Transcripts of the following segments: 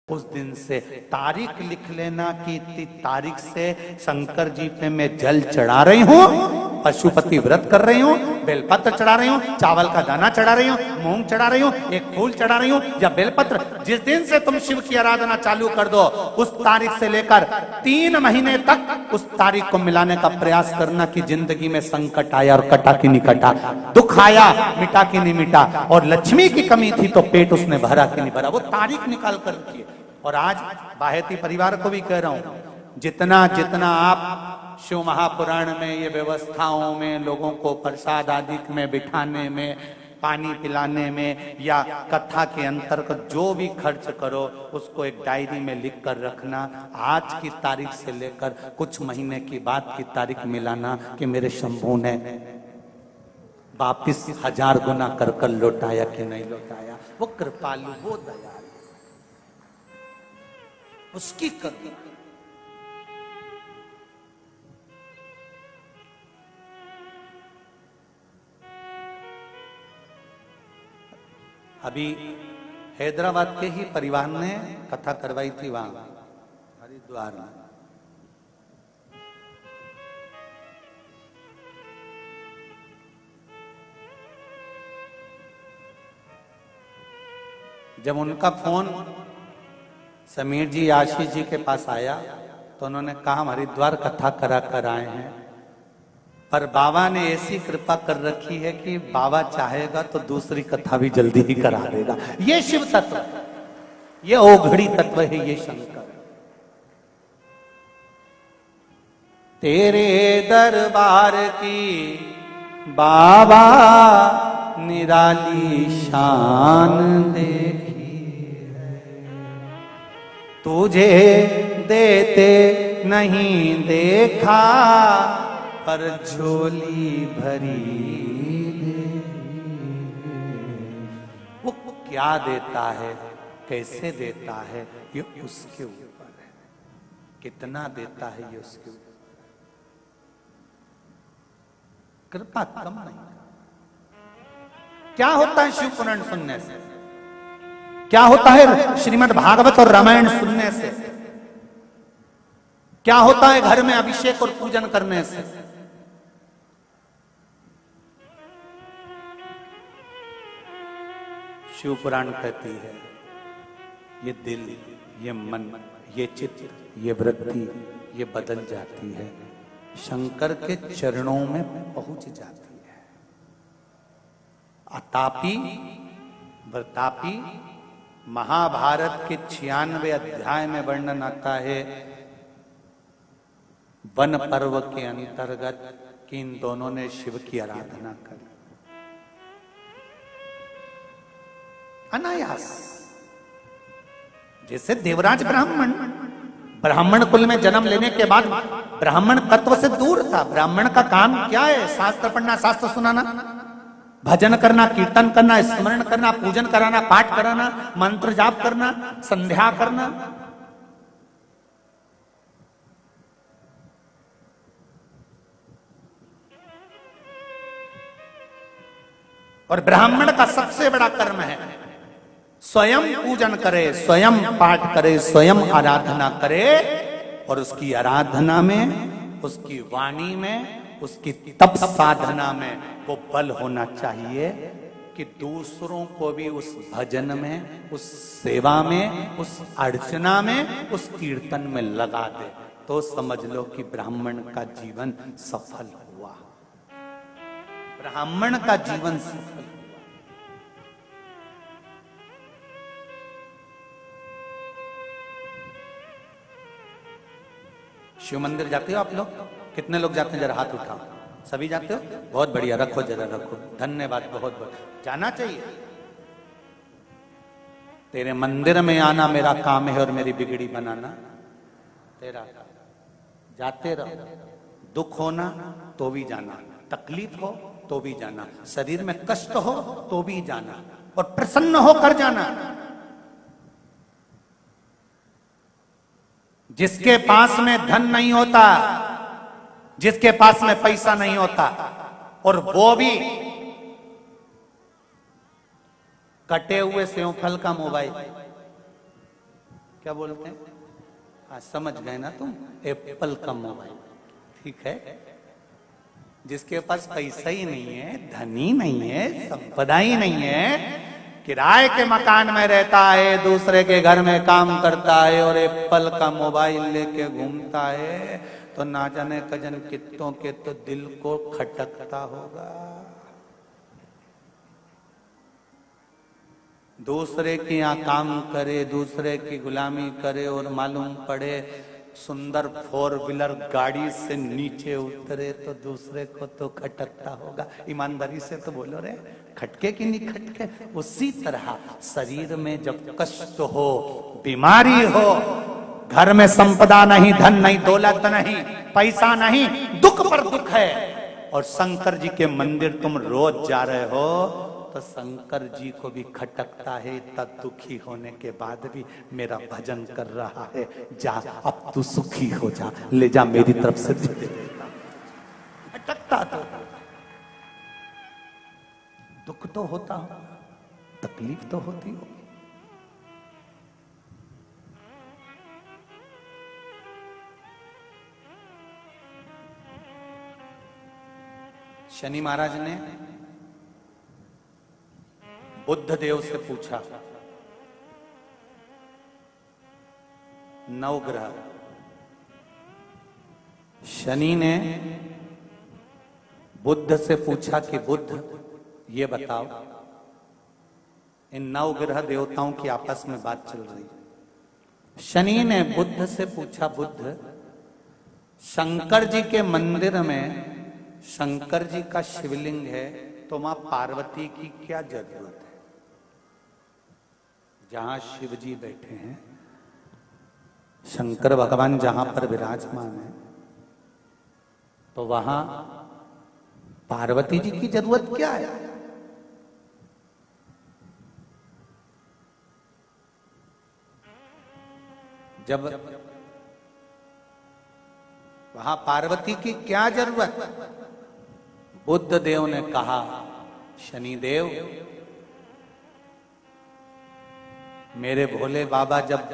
उस दिन से तारीख लिख लेना कि इतनी तारीख से शंकर जी पे मैं जल चढ़ा रही हूँ, पशुपति व्रत कर रही हूँ, बेलपत्र चढ़ा रही हूँ, चावल का दाना चढ़ा रही हूँ, मूंग चढ़ा रही हूँ, एक फूल चढ़ा रही हूँ या बेलपत्र। जिस दिन से तुम शिव की आराधना चालू कर दो, उस तारीख से लेकर 3 महीने तक उस तारीख को मिलाने का प्रयास करना कि जिंदगी में संकट आया और कटा कि नहीं कटा, दुख आया मिटा कि नहीं मिटा, और लक्ष्मी की कमी थी तो पेट उसने भरा कि नहीं भरा, वो तारीख निकाल कर रखिए। और आज बाहेती परिवार को भी कह रहा हूं, जितना जितना आप शिव महापुराण में ये व्यवस्थाओं में लोगों को प्रसाद आदि में बिठाने में, पानी पिलाने में या कथा के अंतर्गत जो भी खर्च करो, उसको एक डायरी में लिख कर रखना। आज की तारीख से लेकर कुछ महीने की बाद की तारीख मिलाना कि मेरे शंभू ने वापिस 1000 गुना कर लौटाया कि नहीं लौटाया। वो कृपालु, वो दयालु, उसकी करुणा। अभी हैदराबाद के ही परिवार ने कथा करवाई थी वहां हरिद्वार में। जब उनका फोन समीर जी आशीष जी के पास आया तो उन्होंने कहा हम हरिद्वार कथा करा कर आए हैं, पर बाबा ने ऐसी कृपा कर रखी है कि बाबा चाहेगा तो दूसरी कथा भी जल्दी ही करा देगा। ये शिव तत्व, ये ओघड़ी तत्व है, ये शंकर। तेरे दरबार की बाबा निराली शान देखी, तुझे देते नहीं देखा पर झोली भरी दे। वो क्या देता है, कैसे देता है, ये उसके ऊपर है। कितना देता है ये उसके ऊपर। कृपा कम नहीं। क्या होता है शिव पुराण सुनने से, क्या होता है श्रीमद् भागवत और रामायण सुनने से, क्या होता है घर में अभिषेक और पूजन करने से। शिव पुराण कहती है ये दिल, ये मन, ये चित्त, ये वृत्ति, ये बदल जाती है, शंकर के चरणों में पहुंच जाती है। अतापी वर्तापी महाभारत के 96 अध्याय में वर्णन आता है वन पर्व के अंतर्गत कि इन दोनों ने शिव की आराधना करी अनायास। जैसे देवराज ब्राह्मण कुल में जन्म लेने के बाद ब्राह्मण तत्व से दूर था। ब्राह्मण का काम क्या है? शास्त्र पढ़ना, शास्त्र सुनाना, भजन करना, कीर्तन करना, स्मरण करना, पूजन कराना, पाठ कराना, मंत्र जाप करना, संध्या करना। और ब्राह्मण का सबसे बड़ा कर्म है स्वयं पूजन करे, स्वयं पाठ करे, स्वयं आराधना करे, और उसकी आराधना में, उसकी वाणी में, उसकी तप साधना में वो बल होना चाहिए कि दूसरों को भी उस भजन में, उस सेवा में, उस अर्चना में, उस कीर्तन में लगा दे। तो समझ लो कि ब्राह्मण का जीवन सफल हुआ, ब्राह्मण का जीवन सफल। शिव मंदिर जाते हो आप लोग? कितने लोग जाते हैं? जरा हाथ उठाओ। सभी जाते हो? बहुत बढ़िया, रखो जरा रखो, धन्यवाद, बहुत बहुत। जाना चाहिए। तेरे मंदिर में आना मेरा काम है और मेरी बिगड़ी बनाना तेरा। जाते रहो। दुख होना तो भी जाना, तकलीफ हो तो भी जाना, शरीर में कष्ट हो तो भी जाना, और प्रसन्न होकर जाना। जिसके पास में धन नहीं होता, जिसके पास में पैसा नहीं होता, और वो भी कटे हुए सेवफल का मोबाइल, क्या बोलते हैं? हाँ, समझ गए ना तुम, एप्पल का मोबाइल। ठीक है, जिसके पास पैसा ही नहीं है, धन ही नहीं है, संपदा ही नहीं है, किराए के मकान में रहता है, दूसरे के घर में काम करता है और एप्पल का मोबाइल लेके घूमता है, तो ना जाने कजन कित्तों के तो दिल को खटकता होगा। दूसरे के यहाँ काम करे, दूसरे की गुलामी करे और मालूम पड़े सुंदर 4 व्हीलर गाड़ी से नीचे उतरे तो दूसरे को तो खटकता होगा। ईमानदारी से तो बोलो रे, खटके कि नहीं खटके? उसी तरह शरीर में जब कष्ट हो, बीमारी हो, घर में संपदा नहीं, धन नहीं, दौलत नहीं, पैसा नहीं, दुख पर दुख है, और शंकर जी के मंदिर तुम रोज जा रहे हो, तो शंकर जी को भी खटकता है, इतना दुखी होने के बाद भी मेरा भजन कर रहा है। जा अब तू सुखी हो जा, ले जा मेरी तरफ से दे दे। खटकता तो दुख तो होता हो, तकलीफ तो होती हो। शनि महाराज ने बुद्ध देव से पूछा, नवग्रह, शनि ने बुद्ध से पूछा कि बुद्ध ये बताओ, इन नवग्रह देवताओं की आपस में बात चल रही है। शनि ने बुद्ध से पूछा, बुद्ध शंकर जी के मंदिर में शंकर जी का शिवलिंग है, तो मां पार्वती की क्या जरूरत है? जहां शिव जी बैठे हैं, शंकर भगवान जहां पर विराजमान है, तो वहां पार्वती जी की जरूरत क्या है? जब वहां पार्वती की क्या जरूरत? बुद्ध देव ने कहा, शनिदेव, मेरे भोले बाबा जब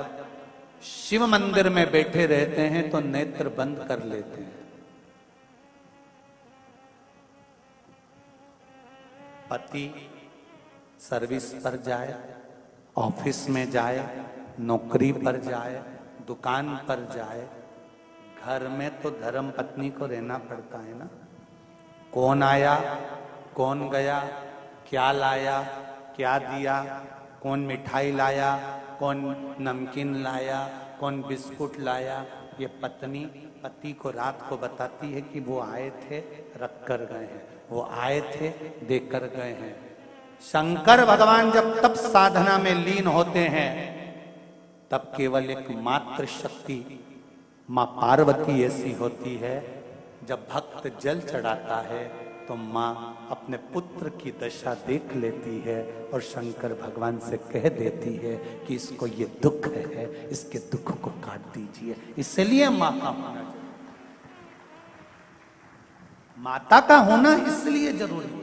शिव मंदिर में बैठे रहते हैं तो नेत्र बंद कर लेते हैं। पति सर्विस पर जाए, ऑफिस में जाए, नौकरी पर जाए, दुकान पर जाए, घर में तो धर्म पत्नी को रहना पड़ता है ना। कौन आया, कौन गया, क्या लाया, क्या दिया, कौन मिठाई लाया, कौन नमकीन लाया, कौन बिस्कुट लाया, ये पत्नी पति को रात को बताती है कि वो आए थे, रख कर गए हैं, वो आए थे, देकर गए हैं। शंकर भगवान जब तप साधना में लीन होते हैं, तब केवल एक मात्र शक्ति मां पार्वती ऐसी होती है, जब भक्त जल चढ़ाता है तो मां अपने पुत्र की दशा देख लेती है और शंकर भगवान से कह देती है कि इसको ये दुख है, इसके दुख को काट दीजिए। इसलिए मां का होना, माता का होना इसलिए जरूरी है।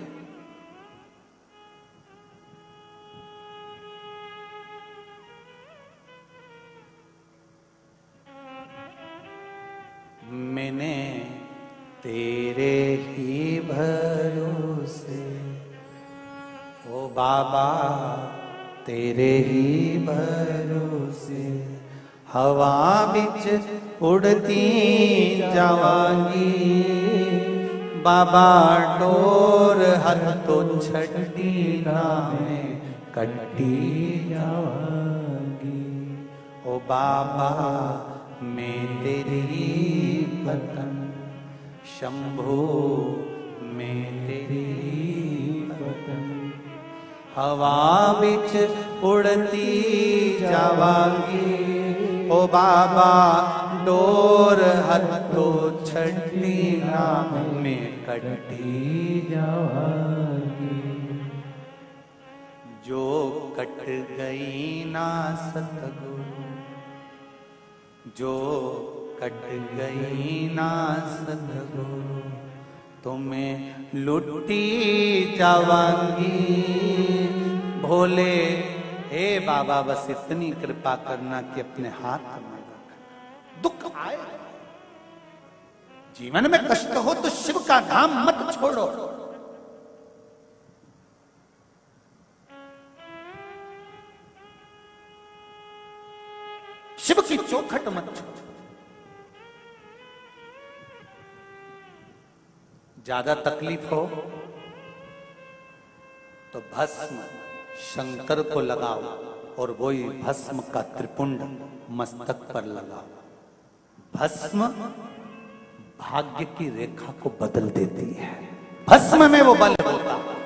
मैंने तेरे ही भरोसे, ओ बाबा तेरे ही भरोसे, हवा बिच उड़ती जावांगी, बाबा डोर हर तो छड़ी ना में कट्टी जावांगी। ओ बाबा मैं तेरी पतन, शंभो मैं तेरी पतन, हवा बिच उड़ती जावांगी, ओ बाबा डोर हथो छड़ी नाम में कटी जावांगी। जो कट गई ना सतगुरु, जो कट गई ना सतगुरु, तुम्हें लुटी जावांगी। भोले हे बाबा बस इतनी कृपा करना कि अपने हाथ में रखना। दुख आए, जीवन में कष्ट हो तो शिव का नाम मत छोड़ो। शिव की चौखट मत छोड़ो। ज्यादा तकलीफ हो तो भस्म शंकर को लगाओ और वही भस्म का त्रिपुंड मस्तक पर लगाओ। भस्म भाग्य की रेखा को बदल देती है, भस्म में वो बल होता है।